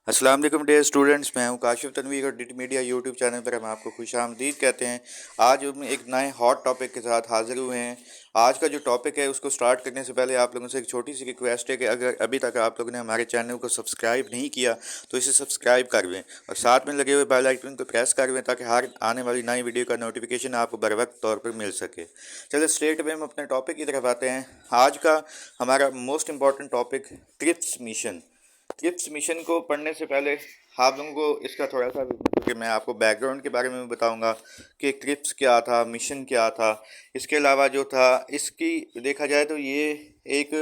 अस्सलाम वालेकुम dear students, मैं हूं काशिफ तनवीर और डिट मीडिया यूट्यूब चैनल पर हम आपको खुशामदीद कहते हैं। आज हम एक नए हॉट टॉपिक के साथ हाजिर हुए हैं। आज का जो टॉपिक है उसको स्टार्ट करने से पहले आप लोगों से एक छोटी सी रिक्वेस्ट है कि अगर अभी तक आप लोगों ने हमारे चैनल को सब्सक्राइब नहीं किया तो इसे सब्सक्राइब कर लें और साथ में लगे हुए बेल आइकन को प्रेस कर लें ताकि हर आने वाली नई वीडियो का नोटिफिकेशन आपको बर वक्त तौर पर मिल सके। चलिए स्ट्रेट वे हम अपने टॉपिक की तरफ आते हैं। आज का हमारा most important topic Cripps mission. Cripps mission को पढ़ने से पहले आप लोगों को इसका थोड़ा सा कि मैं आपको बैकग्राउंड के बारे में भी बताऊंगा कि क्रिप्स क्या था, मिशन क्या था। इसके अलावा जो था इसकी देखा जाए तो ये एक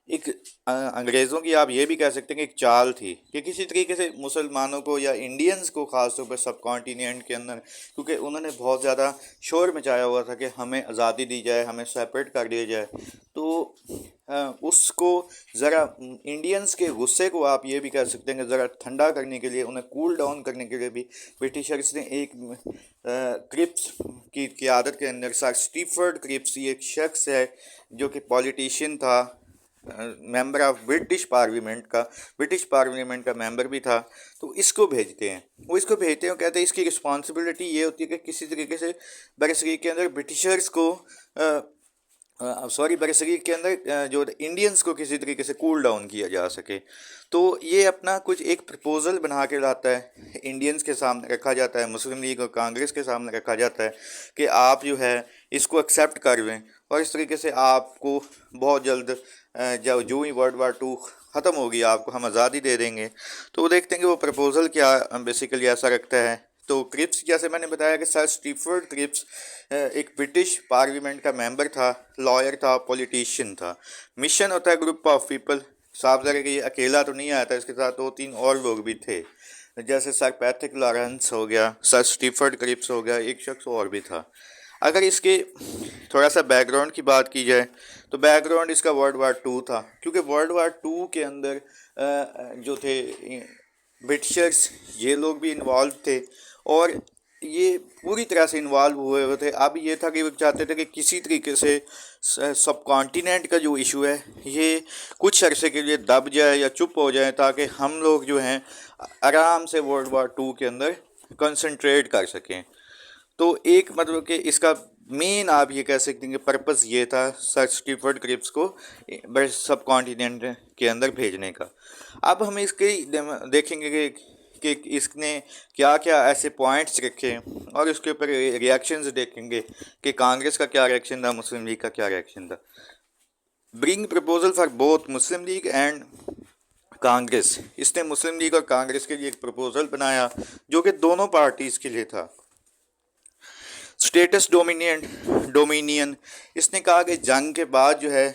एक अंग्रेज़ों की आप ये भी कह सकते हैं कि एक चाल थी कि किसी तरीके से मुसलमानों को या इंडियंस को ख़ास तौर पर सब कॉन्टिनेंट के अंदर, क्योंकि उन्होंने बहुत ज़्यादा शोर मचाया हुआ था कि हमें आज़ादी दी जाए, हमें सेपरेट कर दिया जाए। तो उसको ज़रा इंडियंस के गुस्से को आप ये भी कह सकते हैं कि ज़रा ठंडा करने के लिए, उन्हें कूल डाउन करने के लिए भी ब्रिटिशर्स ने एक क्रिप्स की क़यादत के अंदर सर स्टीफर्ड क्रिप्स, ये एक शख्स है जो कि पॉलिटिशियन था, मेंबर ऑफ ब्रिटिश पार्लियामेंट का मेंबर भी था। तो इसको भेजते हैं, वो इसको भेजते हैं, कहते हैं इसकी रिस्पॉन्सिबिलिटी ये होती है कि किसी तरीके से बरसगीर के अंदर ब्रिटिशर्स को बरसगीर के अंदर जो इंडियंस को किसी तरीके से कूल डाउन किया जा सके। तो ये अपना कुछ एक प्रपोज़ल बना के लाता है, इंडियंस के सामने रखा जाता है, मुस्लिम लीग और कांग्रेस के सामने रखा जाता है कि आप जो है इसको एक्सेप्ट कर लें और इस तरीके से आपको बहुत जल्द जब जो ही वर्ल्ड war II ख़त्म होगी आपको हम आज़ादी दे देंगे। तो वो देखते हैं कि वो प्रपोज़ल क्या बेसिकली ऐसा रखता है। तो क्रिप्स, जैसे मैंने बताया कि सर स्टीफर्ड क्रिप्स एक ब्रिटिश पार्लियामेंट का मेंबर था, लॉयर था, पॉलिटिशियन था। मिशन होता है ग्रुप ऑफ पीपल। साफ ज़रा कि ये अकेला तो नहीं आया था, इसके साथ 2-3 और लोग भी थे, जैसे सर पैट्रिक लॉरेंस हो गया, सर स्टीफर्ड क्रिप्स हो गया, एक शख्स और भी था। अगर इसके थोड़ा सा बैकग्राउंड की बात की जाए तो बैकग्राउंड इसका वर्ल्ड war II था, क्योंकि वर्ल्ड war II के अंदर जो थे ब्रिटिशर्स, ये लोग भी इन्वॉल्व थे और ये पूरी तरह से इन्वॉल्व हुए हुए थे। अब ये था कि वो चाहते थे कि किसी तरीके से सब कॉन्टिनेंट का जो इशू है ये कुछ अरसे के लिए दब जाए या चुप हो जाए, ताकि हम लोग जो हैं आराम से वर्ल्ड war II के अंदर कंसंट्रेट कर सकें। तो एक मतलब कि इसका मेन आप ये कह सकते हैं कि पर्पस ये था सर स्टीफर्ड क्रिप्स को सब कॉन्टिनेंट के अंदर भेजने का। अब हम इसके देखेंगे कि इसने क्या क्या ऐसे पॉइंट्स रखे और उसके ऊपर रिएक्शंस देखेंगे कि कांग्रेस का क्या रिएक्शन था, मुस्लिम लीग का क्या रिएक्शन था। Bring proposal for both Muslim league and Congress, इसने मुस्लिम लीग और कांग्रेस के लिए एक प्रपोजल बनाया जो कि दोनों पार्टीज़ के लिए था। स्टेटस डोमिनियन, इसने कहा कि जंग के बाद जो है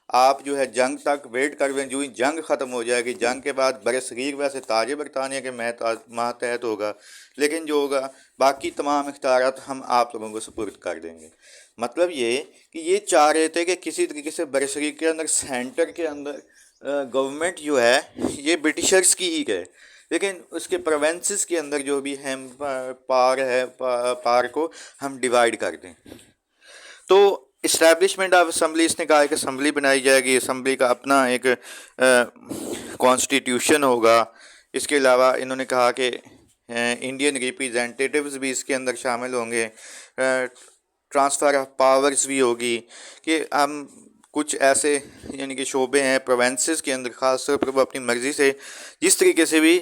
आप जो है जंग तक वेट कर लें, जो ही जंग ख़त्म हो जाएगी जंग के बाद बरसगीर वैसे ताज बरतानिया के मातहत होगा, लेकिन जो होगा बाकी तमाम इख्तियारात हम आप लोगों को सुपुर्द कर देंगे। मतलब ये कि ये चाह रहे थे कि किसी तरीके से बरसगीर के अंदर सेंटर के अंदर गवर्नमेंट जो है ये ब्रिटिशर्स की ही है, लेकिन उसके प्रोवेंसेस के अंदर जो भी हम पार को हम डिवाइड कर दें। तो इस्टेब्लिशमेंट ऑफ असम्बली, इसने कहा है कि असम्बली बनाई जाएगी, असम्बली का अपना एक कॉन्स्टिट्यूशन होगा। इसके अलावा इन्होंने कहा कि इंडियन रिप्रेजेंटेटिव्स भी इसके अंदर शामिल होंगे, ट्रांसफ़र ऑफ पावर्स भी होगी कि हम कुछ ऐसे यानी कि शोबे हैं प्रोवेंसेस के अंदर ख़ास तौर पर वो अपनी मर्ज़ी से जिस तरीके से भी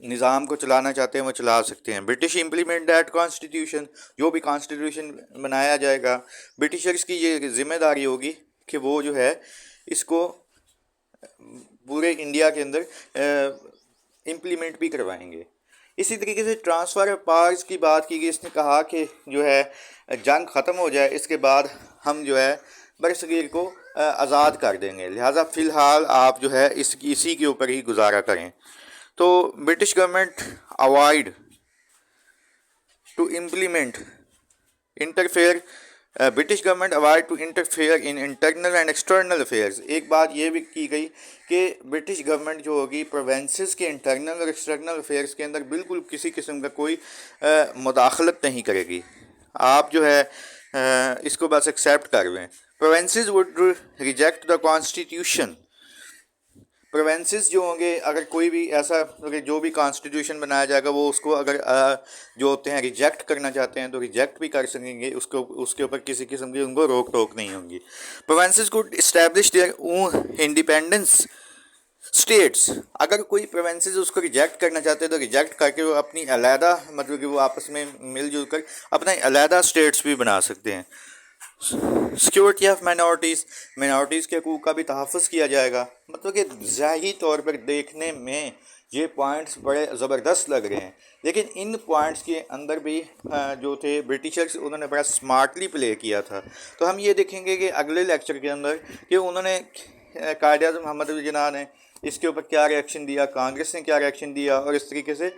निज़ाम को चलाना चाहते हैं वो चला सकते हैं। ब्रिटिश इम्प्लीमेंट दैट कॉन्स्टिट्यूशन, जो भी कॉन्स्टिट्यूशन बनाया जाएगा ब्रिटिशर्स की ये जिम्मेदारी होगी कि वो जो है इसको पूरे इंडिया के अंदर इम्प्लीमेंट भी करवाएंगे। इसी तरीके से ट्रांसफ़र ऑफ पावर्स की बात की गई। इसने कहा कि जो है जंग ख़त्म हो जाए इसके बाद हम जो है बरसगीर को आज़ाद कर देंगे, लिहाजा फ़िलहाल आप जो है इसी के ऊपर ही गुजारा करें। तो British government avoid to implement interfere British government avoid to interfere in internal and external affairs. एक बात ये भी की गई कि ब्रिटिश गवर्नमेंट जो होगी प्रोवेंसेस के इंटरनल और एक्सटर्नल अफेयर्स के अंदर बिल्कुल किसी किस्म का कोई मुदाखलत नहीं करेगी। आप जो है इसको बस एक्सेप्ट कर लें। Provinces would reject the constitution provinces जो होंगे, अगर कोई भी ऐसा अगर जो भी कॉन्स्टिट्यूशन बनाया जाएगा वो उसको अगर जो होते हैं रिजेक्ट करना चाहते हैं तो रिजेक्ट भी कर सकेंगे, उसको उसके ऊपर किसी किस्म की उनको रोक टोक नहीं होगी। Provinces could establish their own independence states, अगर कोई प्रोवेंसेस उसको रिजेक्ट करना चाहते हैं तो रिजेक्ट करके वो अपनी अलहदा, मतलब कि वो आपस में मिलजुल कर अपना अलहदा स्टेट्स भी बना सकते हैं। सिक्योरिटी ऑफ माइनॉरिटीज़ के हकूक़ का भी तहफ़्फ़ुज़ किया जाएगा। मतलब कि ज़ाहिरी तौर पर देखने में ये पॉइंट्स बड़े ज़बरदस्त लग रहे हैं, लेकिन इन पॉइंट्स के अंदर भी जो थे ब्रिटिशर्स, उन्होंने बड़ा स्मार्टली प्ले किया था। तो हम ये देखेंगे कि अगले लेक्चर के अंदर कि उन्होंने कायद-ए-आज़म मोहम्मद अली जिन्ना ने इसके ऊपर क्या रिएक्शन दिया, कांग्रेस ने क्या रिएक्शन दिया और इस तरीके से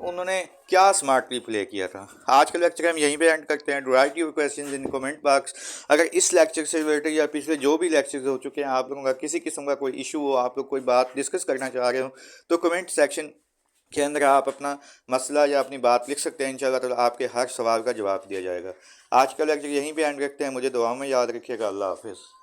उन्होंने क्या स्मार्टली प्ले किया था। आज का लेक्चर हम यहीं पे एंड करते हैं। Right your questions in comment box. अगर इस लेक्चर से रिलेटेड या पिछले जो भी लेक्चर्स हो चुके हैं आप लोगों का किसी किस्म का कोई इशू हो, आप लोग कोई बात डिस्कस करना चाह रहे हो, तो कमेंट सेक्शन के अंदर आप अपना मसला या अपनी बात लिख सकते हैं। इंशाल्लाह ताला आपके हर सवाल का जवाब दिया जाएगा। आज का लेक्चर यहीं पे एंड रखते हैं। मुझे दुआ में याद रखिएगा। अल्लाह हाफिज़।